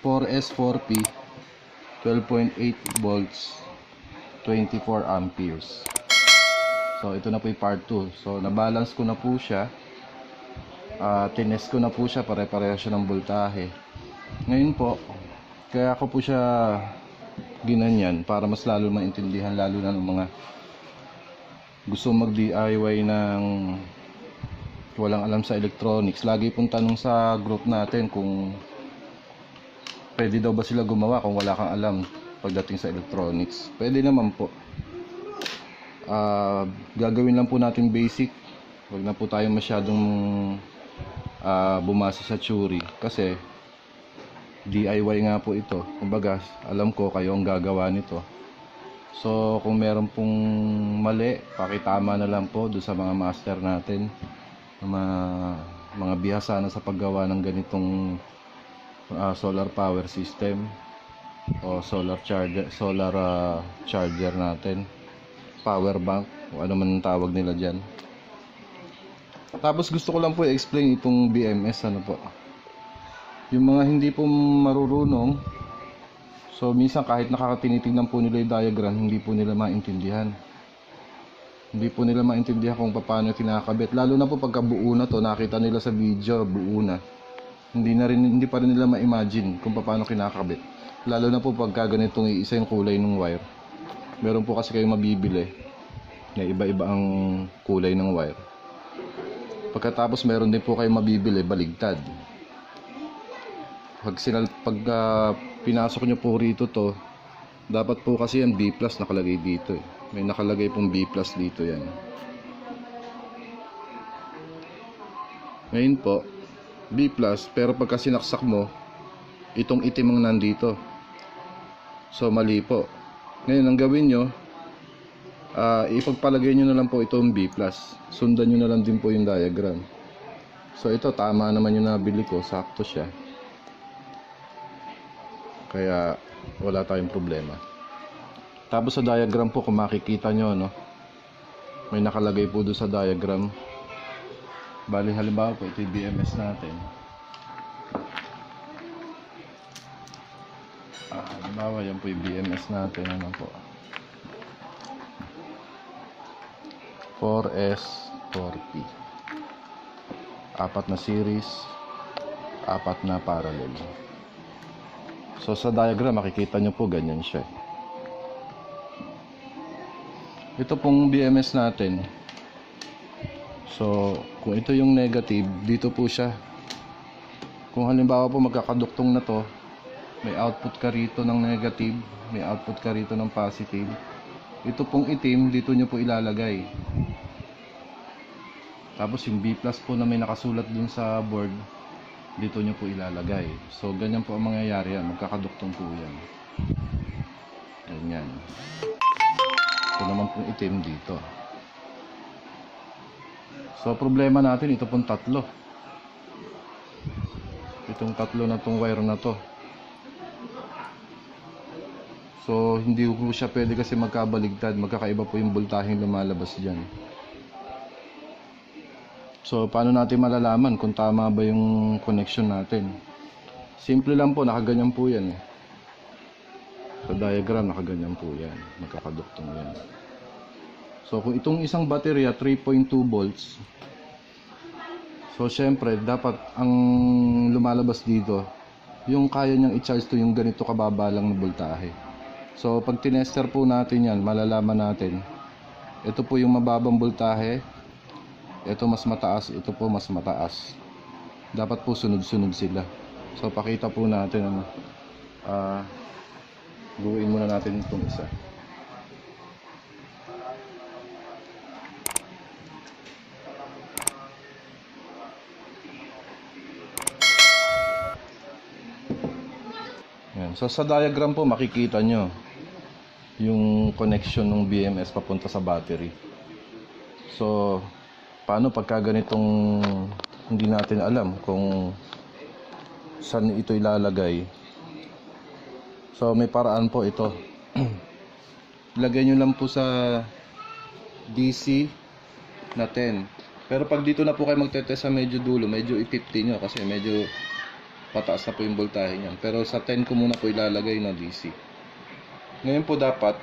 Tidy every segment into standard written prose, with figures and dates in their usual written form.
4S4P 12.8 volts 24 amperes. So ito na po yung part 2. So nabalance ko na po siya, tinest ko na po siya, pare-pareho siya ng voltahe. Ngayon po, kaya ako po siya ginanyan para mas lalo maintindihan, lalo na ng mga gusto mag DIY ng walang alam sa electronics. Lagi pong tanong sa group natin kung pwede daw ba sila gumawa kung wala kang alam pagdating sa electronics. Pwede naman po. Gagawin lang po natin basic. Huwag na po tayo masyadong bumasa sa theory, kasi DIY nga po ito. Kumbaga, alam ko kayo ang gagawa nito. So kung meron pong mali, pakitama na lang po doon sa mga master natin, mga bihasa na sa paggawa ng ganitong solar power system o solar charger natin, power bank, o ano man ang tawag nila dyan. Tapos gusto ko lang po i-explain itong BMS, ano po, yung mga hindi po marurunong. So minsan kahit nakakatinitingnan po nila yung diagram, hindi po nila maintindihan. Hindi po nila maintindihan kung paano kinakabit. Lalo na po pagka buo na to, nakita nila sa video, buo na. Hindi pa rin nila ma-imagine kung paano kinakabit. Lalo na po pagka ganitong iisa yung kulay ng wire. Meron po kasi kayong mabibili na iba-iba ang kulay ng wire. Pagkatapos meron din po kayong mabibili baligtad. Pag pinasok nyo po rito to, dapat po kasi yan B+ nakalagay dito eh. May nakalagay pong B+ dito yan. Ngayon po, B+, pero pagka sinaksak mo, itong itim ang nandito. So mali po. Ngayon ang gawin nyo, ipagpalagay nyo na lang po itong B+. Sundan nyo na lang din po yung diagram. So ito, tama naman yung nabili ko, sakto siya. Kaya wala tayong problema. Tapos sa diagram po, kung makikita nyo, no, may nakalagay po doon sa diagram. Bali halimbawa po, ito yung BMS natin. Halimbawa, yan po yung BMS natin. Ano po? 4S4P. 4 na series, 4 na parallel. So sa diagram, makikita nyo po ganyan siya. Ito pong BMS natin. So kung ito yung negative, dito po siya. Kung halimbawa po magkakaduktong na to, may output ka rito ng negative, may output ka rito ng positive. Ito pong itim, dito nyo po ilalagay. Tapos yung B+ po na may nakasulat dun sa board, dito nyo po ilalagay. So ganyan po ang mangyayari yan, magkakaduktong po yan. Ganyan. Ito naman pong itim dito. So problema natin, ito pong tatlo. Itong tatlo na tong wire na to. So hindi po siya pwede kasi magkabaligtad, magkakaiba po yung voltaheng lumalabas dyan. So paano natin malalaman kung tama ba yung connection natin? Simple lang po, nakaganyan po yan eh. Sa diagram, nakaganyan po yan, magkakaduktong yan. So kung itong isang baterya 3.2 volts, so syempre dapat ang lumalabas dito, yung kaya niyang i-charge to yung ganito kababa lang na voltahe. So pag tinester po natin yan, malalaman natin, ito po yung mababang voltahe, ito mas mataas, ito po mas mataas. Dapat po sunod-sunod sila. So pakita po natin, gawin muna natin itong isa. Yan. So sa diagram po makikita nyo yung connection ng BMS papunta sa battery. So paano pagka ganitong hindi natin alam kung saan ito ilalagay? So may paraan po ito. Lagay nyo lang po sa DC na 10. Pero pag dito na po kayo magtetest sa medyo dulo, medyo i-50 nyo kasi medyo pataas na po yung voltahe niyan. Pero sa 10 ko muna po ilalagay na DC. Ngayon po dapat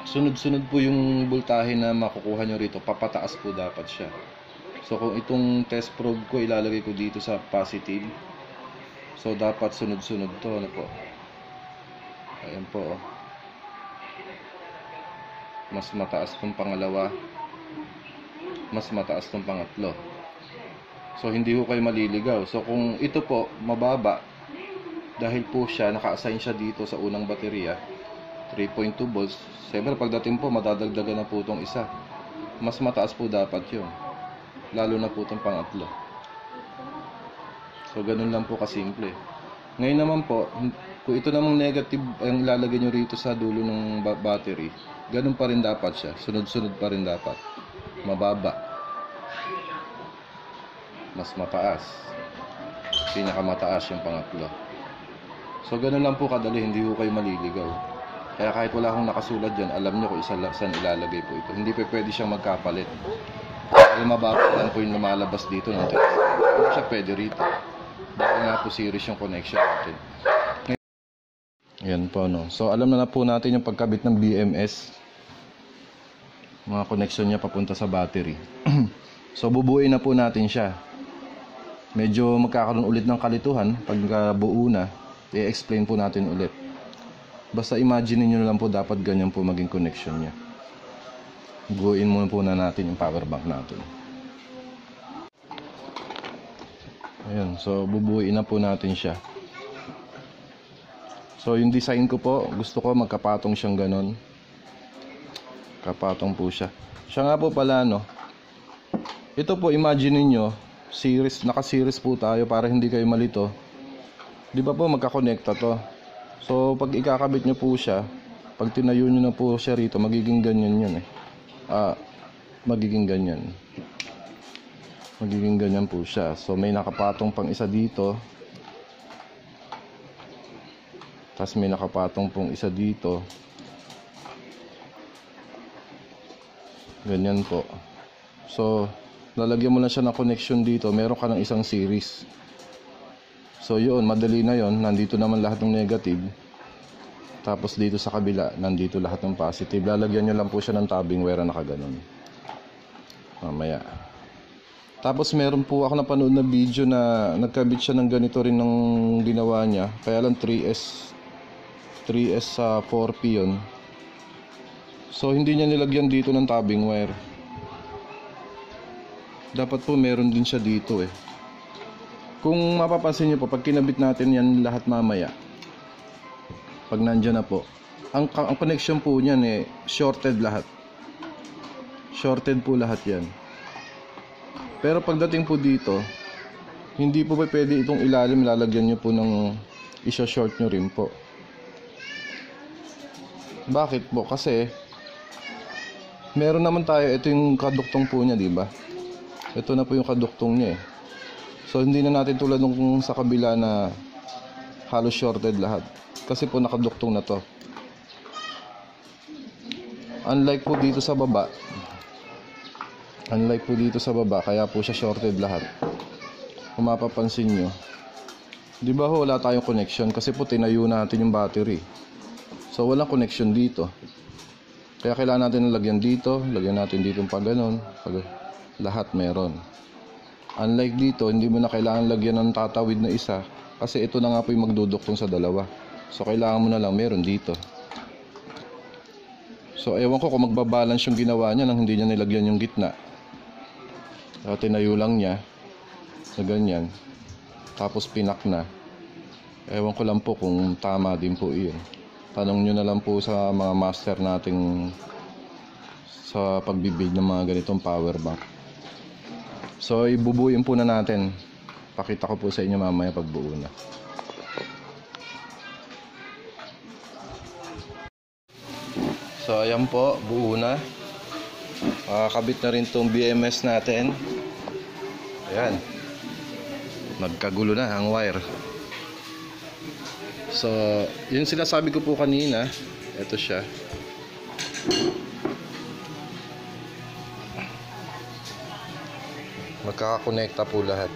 sunod-sunod po yung voltahe na makukuha nyo rito, papataas po dapat siya. So kung itong test probe ko ilalagay ko dito sa positive, so dapat sunod-sunod to, ano po. Ayan po, oh. Mas mataas tong pangalawa, mas mataas tong pangatlo. So hindi ko kayo maliligaw. So kung ito po mababa, dahil po siya naka-assign siya dito sa unang baterya 3.2 volts, siyempre pagdating po madadagdagan na po itong isa, mas mataas po dapat yun, lalo na po itong pangatlo. So ganun lang po kasimple. Ngayon naman po, kung ito namang negative ang ilalagay nyo rito sa dulo ng battery, ganun pa rin dapat siya, sunod-sunod pa rin dapat. Mababa, mas mataas, pinakamataas yung pangatlo. So ganun lang po kadali, hindi ko kayo maliligaw. Kaya kahit wala akong nakasulat dyan, alam nyo kung saan ilalagay po ito. Hindi pa pwede siyang magkapalit. Kaya mababa lang po yung lumalabas dito ng test. Hindi siya pwede rito, dahil nga po series yung connection natin. Ayan po, no. So alam na po natin yung pagkabit ng BMS, mga connection niya papunta sa battery. So bubuuin na po natin siya. Medyo magkakaroon ulit ng kalituhan pagka buo na, i-explain po natin ulit. Basta imagine niyo lang po, dapat ganyan po maging connection niya. Buuin muna po na natin yung power bank natin. Ayan, so bubuuin na po natin siya. So yung design ko po, gusto ko magkapatong siyang ganon. Kapatong po siya. Siya nga po pala, no. Ito po, imagine niyo, series, naka-series po tayo para hindi kayo malito. Di ba po magkakonekta to? So pag ikakabit nyo po siya, pag tinayo nyo na po siya rito, magiging ganyan yun eh. Magiging ganyan. Magiging ganyan po siya. So may nakapatong pang isa dito. Tapos may nakapatong pong isa dito. Ganyan po. So lalagyan mo lang siya ng connection dito, meron ka ng isang series. So yun, madali na yun. Nandito naman lahat ng negative. Tapos dito sa kabila, nandito lahat ng positive. Lalagyan nyo lang po siya ng tabbing wire na nakaganon. Mamaya. Tapos meron po ako napanood na video na nagkabit siya ng ganito rin ng ginawa niya. Kaya lang 3S sa 4P yun. So hindi niya nilagyan dito ng tabbing wire. Dapat po meron din siya dito eh. Kung mapapansin niyo po, pag kinabit natin yan lahat mamaya, pag nandyan na po, ang connection po niyan eh, shorted lahat. Shorted po lahat yan. Pero pagdating po dito, hindi po ba pwede itong ilalim, lalagyan nyo po ng isa-short nyo rin po. Bakit po? Kasi meron naman tayo, ito yung kaduktong po niya, di ba? Ito na po yung kaduktong niya eh. So hindi na natin tulad nung sa kabila na halos shorted lahat. Kasi po nakaduktong na to. Unlike po dito sa baba, kaya po siya shorted lahat. Kung mapapansin nyo, di ba ho, wala tayong connection kasi po tinayo natin yung battery. So walang connection dito. Kaya kailangan natin lagyan dito, lagyan natin dito pa ganon, lahat meron. Unlike dito, hindi mo na kailangan lagyan ng tatawid na isa kasi ito na nga po yung magduduktong sa dalawa. So kailangan mo na lang meron dito. So ewan ko kung magbabalance yung ginawa niya nang hindi niya nilagyan yung gitna. So, tinayo lang niya na ganyan, tapos pinak na. Ewan ko lang po kung tama din po iyon. Tanong nyo na lang po sa mga master nating sa pagbibig ng mga ganitong power bank. So ibubuin po na natin. Pakita ko po sa inyo mamaya pagbuo na. So ayan po, buo na. Makakabit na rin tong BMS natin. Ayan. Nagkagulo na ang wire. So yung sinasabi ko po kanina, ito siya. Magkakakonekta po lahat.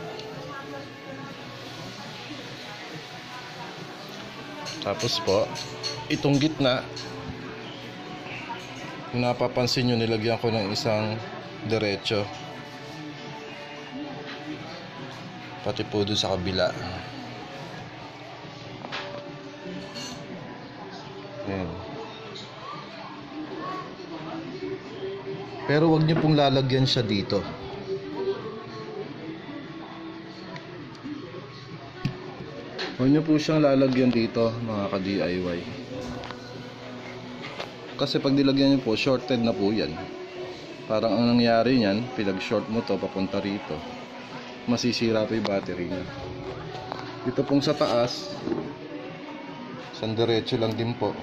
Tapos po, itong gitna, kung napapansin nyo, nilagyan ko ng isang diretso. Pati po doon sa kabila. Ayan. Pero wag nyo pong lalagyan siya dito. Huwag nyo po siyang lalagyan dito, mga ka-DIY. Kasi pag nilagyan nyo po, shorted na po yan. Parang ang nangyari niyan, pinag-short mo to papunta rito, masisira po yung battery niya. Dito pong sa taas, isang diretso lang din po.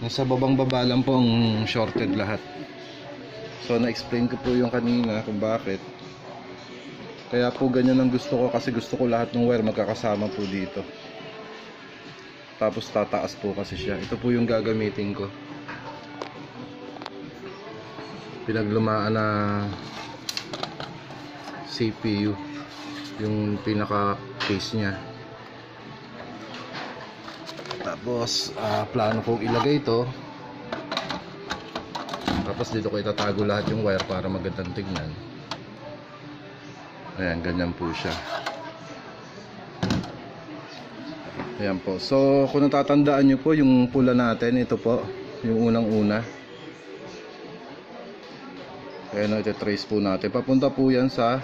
Yung sa babang baba lang po ang shorted lahat. So na-explain ko po yung kanina kung bakit. Kaya po ganyan ang gusto ko, kasi gusto ko lahat ng wire magkakasama po dito. Tapos tataas po kasi siya. Ito po yung gagamitin ko. Pinaglumaan na CPU, yung pinaka case niya. Tapos plano kong ilagay ito. Tapos dito ko itatago lahat yung wire para magandang tignan. Ayan, ganyan po siya. Ayan po. So kung natatandaan nyo po yung pula natin, ito po yung unang-una. Ayan, ito trace po natin. Papunta po yan sa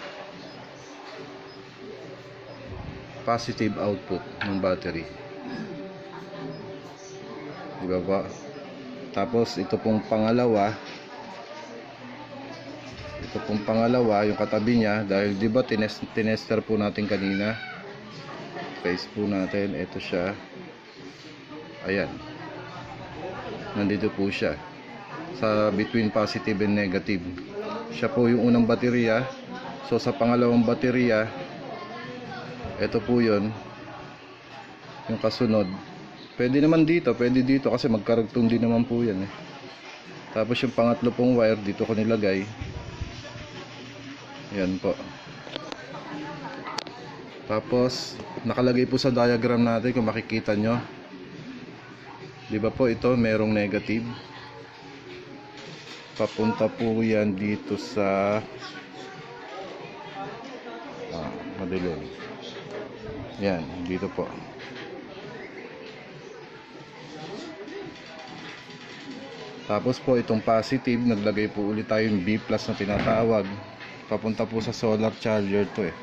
positive output ng battery. Diba ba? Tapos ito pong pangalawa, yung katabi niya, dahil diba tinester po natin kanina, trace po natin, ito siya. Ayan, nandito po siya sa between positive and negative. Siya po yung unang baterya. So sa pangalawang baterya, ito po yun, yung kasunod. Pwede naman dito, pwede dito, kasi magkarugtong din naman po yan eh. Tapos yung pangatlo pong wire, dito ko nilagay. Yan po. Tapos nakalagay po sa diagram natin, kung makikita nyo, diba po ito merong negative, papunta po yan dito sa madilim. Yan, dito po. Tapos po itong positive, naglagay po ulit tayo yung B+ na tinatawag. Papunta po sa solar charger to eh.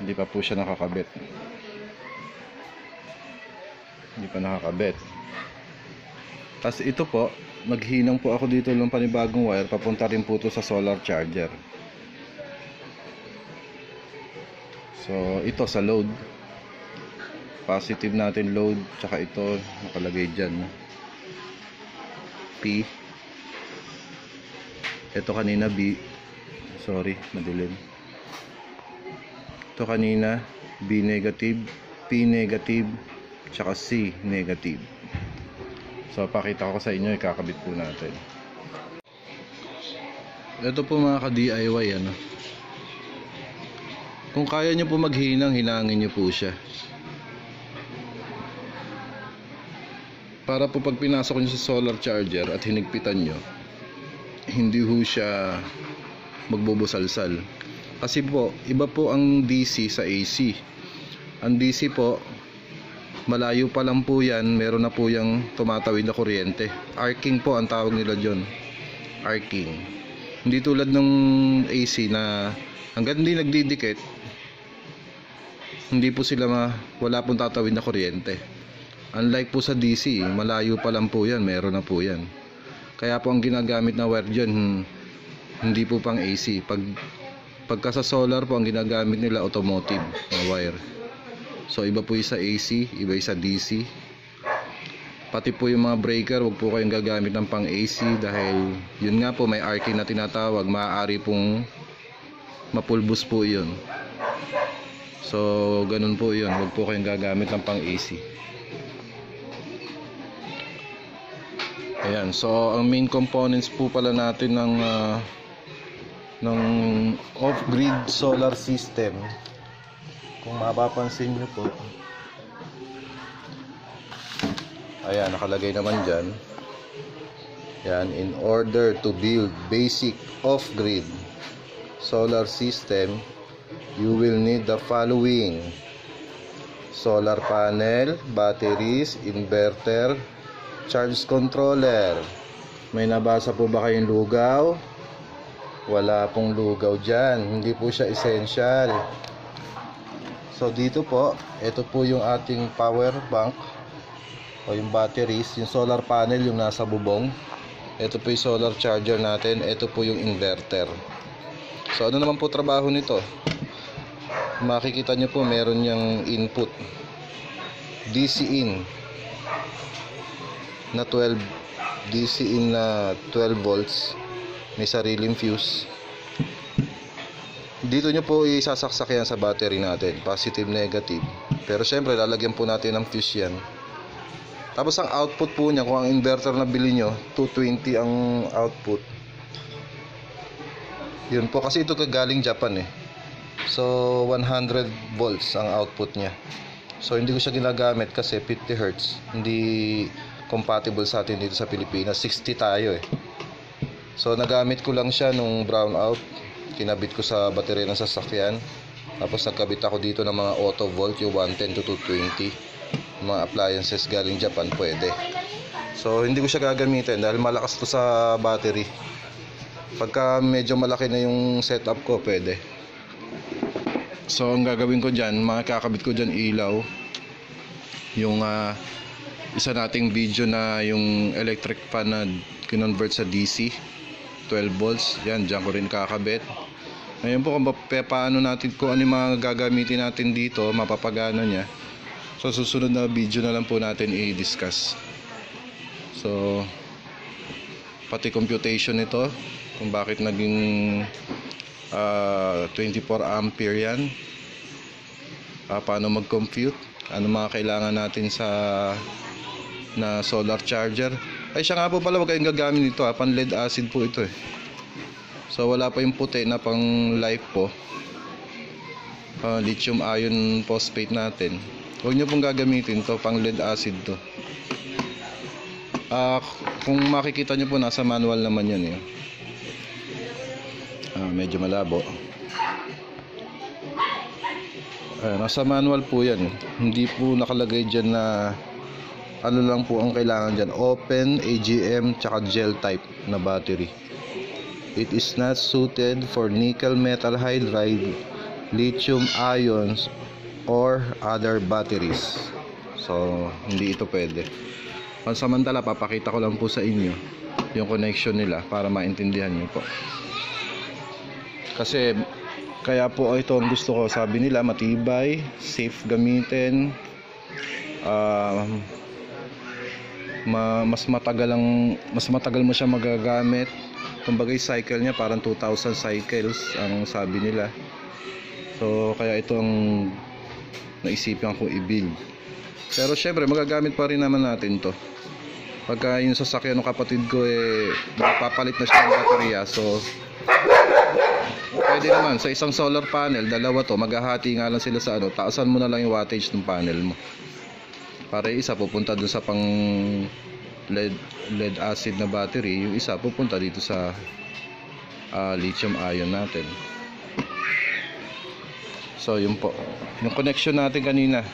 Hindi pa po siya nakakabit. Hindi pa nakakabit. Tapos ito po, naghinang po ako dito ng panibagong wire, papunta rin po to sa solar charger. So ito sa load, positive natin load, tsaka ito nakalagay dyan P. Ito kanina B, sorry madilim. Ito kanina B negative, P negative, tsaka C negative. So pakita ko sa inyo, ikakabit po natin. Ito po mga ka-DIY, ano, kung kaya nyo po maghinang, hinangin nyo po siya. Para po pag pinasok nyo sa solar charger at hinigpitan nyo, hindi ho siya magbubusalsal. Kasi po, iba po ang DC sa AC. Ang DC po, malayo pa lang po yan, meron na po yung tumatawid na kuryente. Arcing po ang tawag nila dyan. Arcing. Hindi tulad ng AC na hanggang hindi nagdidikit, hindi po sila wala pong tatawid na kuryente. Unlike po sa DC, malayo pa lang po yan, meron na po yan. Kaya po ang ginagamit na wire dyan, hindi po pang AC. Pagka sa solar po, ang ginagamit nila automotive na wire. So iba po yung sa AC, iba yung sa DC. Pati po yung mga breaker, wag po kayong gagamit ng pang AC, dahil yun nga po, may arcing na tinatawag, maaari pong mapulbos po yun. So ganun po yun, wag po kayong gagamit ng pang AC. Ayan, so ang main components po pala natin ng off-grid solar system, kung mapapansin nyo po, Ayan, nakalagay naman dyan. Yan, in order to build basic off-grid solar system, you will need the following: solar panel, batteries, inverter, charge controller. May nabasa po ba kayong lugaw? Wala pong lugaw dyan. Hindi po siya essential. So dito po, ito po yung ating power bank o yung batteries, yung solar panel yung nasa bubong. Ito po yung solar charger natin. Ito po yung inverter. So ano naman po trabaho nito? Makikita nyo po meron yung input DC in na 12 DC in na 12 volts. May sariling fuse. Dito nyo po isasaksak yan sa battery natin, positive, negative. Pero syempre lalagyan po natin ng fuse yan. Tapos ang output po niya, kung ang inverter na bili nyo, 220 ang output. Yun po, kasi ito galing Japan eh. So 100 volts ang output niya. So hindi ko siya ginagamit kasi 50 Hz. Hindi compatible sa atin dito sa Pilipinas. 60 tayo eh. So nagamit ko lang siya nung brownout. Kinabit ko sa baterya ng sasakyan. Tapos nagkabit ako dito ng mga auto volt, yung 110 to 220. Mga appliances galing Japan, pwede. So hindi ko siya gagamitin dahil malakas to sa battery. Pagka medyo malaki na yung setup ko, pwede. So ang gagawin ko dyan, makakabit ko dyan ilaw. Yung isa nating video na yung electric fan na kinonvert sa DC 12 volts, yan, dyan ko rin kakabit. Ngayon po kung paano natin, kung ano yung mga gagamitin natin dito, mapapagana niya. So susunod na video na lang po natin i-discuss. So pati computation nito, kung bakit naging 24 ampere yan, paano mag-compute, ano mga kailangan natin sa na solar charger. Ay siya nga po pala, wag kayong gagamit nito, pan lead acid po ito eh. So wala pa yung puti na pang life po, lithium ion phosphate natin. Huwag nyo pong gagamitin to, pang lead acid to. Kung makikita nyo po, nasa manual naman yan eh. Medyo malabo. Nasa manual po yan. Hindi po nakalagay dyan na ano lang po ang kailangan dyan: open, AGM, tsaka gel type na battery. It is not suited for nickel metal hydride, lithium ions, or other batteries. So hindi ito pwede. Pansamantala, papakita ko lang po sa inyo yung connection nila para maintindihan nyo po. Kasi kaya po ito ang gusto ko. Sabi nila matibay, safe gamitin, mas matagal mo siya magagamit. Kumbaga yung cycle niya parang 2,000 cycles ang sabi nila. So kaya ito ang naisipan ko i-build. Pero syempre magagamit pa rin naman natin to. Pagka yung sasakyan ng kapatid ko papalit na siya ng baterya, so pwede naman sa isang solar panel, dalawa to, maghahati nga lang sila sa taasan mo na lang yung wattage ng panel mo. Para yung isa pupunta dun sa pang lead acid na battery, yung isa pupunta dito sa lithium ion natin. So yun po, yung connection natin kanina,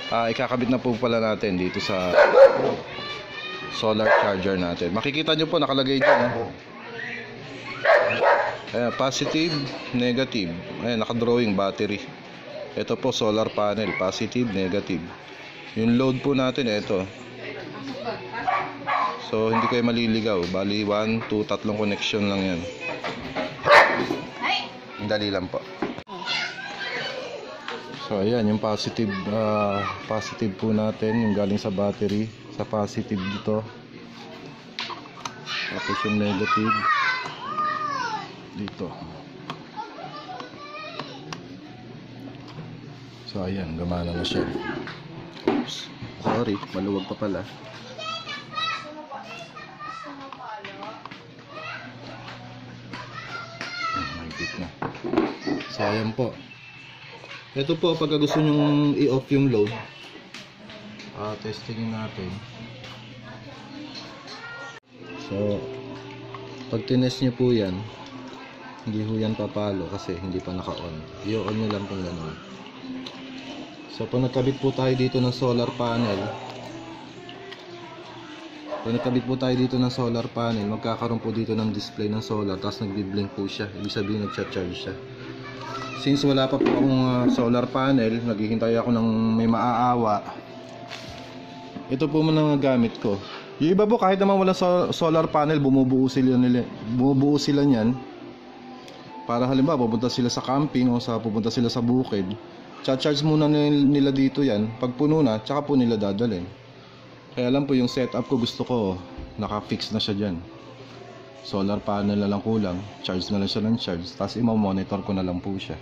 ikakabit na po pala natin dito sa solar charger natin. Makikita nyo po nakalagay dyan positive, negative. Ayan, nakadrawing battery. Ito po solar panel, positive, negative. Yung load po natin ito. So hindi kayo maliligaw. Bali 1, 2, 3 connection lang yan. Dali lang po. So ayan yung positive, positive po natin, yung galing sa battery, sa positive dito. Tapos yung negative dito. So ayan, gumana na siya. Oops, sorry, maluwag pa pala. Mahigpit na. So ayan po. Ito po, pagka gusto nyong i-off yung load, Testingin natin. So, pag tinest nyo po yan, hindi ho yan papalo kasi hindi pa naka-on. I-on nyo lang kung gano'n. So, pag nagkabit po tayo dito ng solar panel, magkakaroon po dito ng display ng solar, tapos nagbi-blink po siya. Ibig sabihin nagcha-charge siya. Since wala pa po akong solar panel, naghihintay ako ng may maaawa. Ito po muna ang gamit ko. Yung iba po kahit naman wala solar panel, bumubuo sila niyan. Para halimbawa pupunta sila sa camping o pupunta sila sa bukid. Cha-charge muna nila dito yan. Pag puno na, tsaka po nila dadalhin. Kaya lang po yung setup ko, gusto ko naka-fix na siya dyan. Solar panel na lang kulang, charge na lang siya ng charge, tapos i-monitor ko na lang po siya.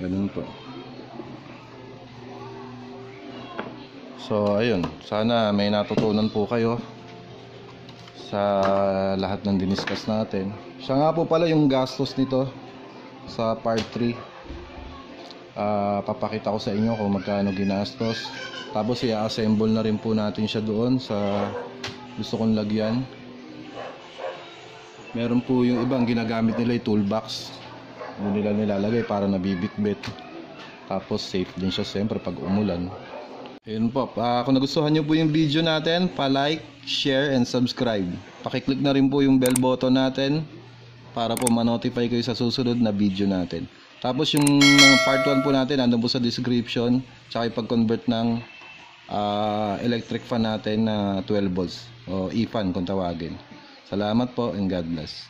Ganun po. So ayun, sana may natutunan po kayo sa lahat ng diniscuss natin. Siya nga po pala yung gastos nito sa part 3. Papakita ko sa inyo kung magkano ginastos. Tapos i-assemble na rin po natin siya doon sa gusto kong lagyan. Meron po yung ibang ginagamit nila yung toolbox. Doon nila nilalagay para nabibitbit. Tapos safe din siya siyempre pag umulan. Ayun po, kung nagustuhan nyo po yung video natin, pa-like, share, and subscribe. Pakiclick na rin po yung bell button natin para po ma-notify kayo sa susunod na video natin. Tapos yung part 1 po natin, nandun po sa description, tsaka ipag-convert ng electric fan natin na 12 volts o e-fan kung tawagin. Salamat po and God bless.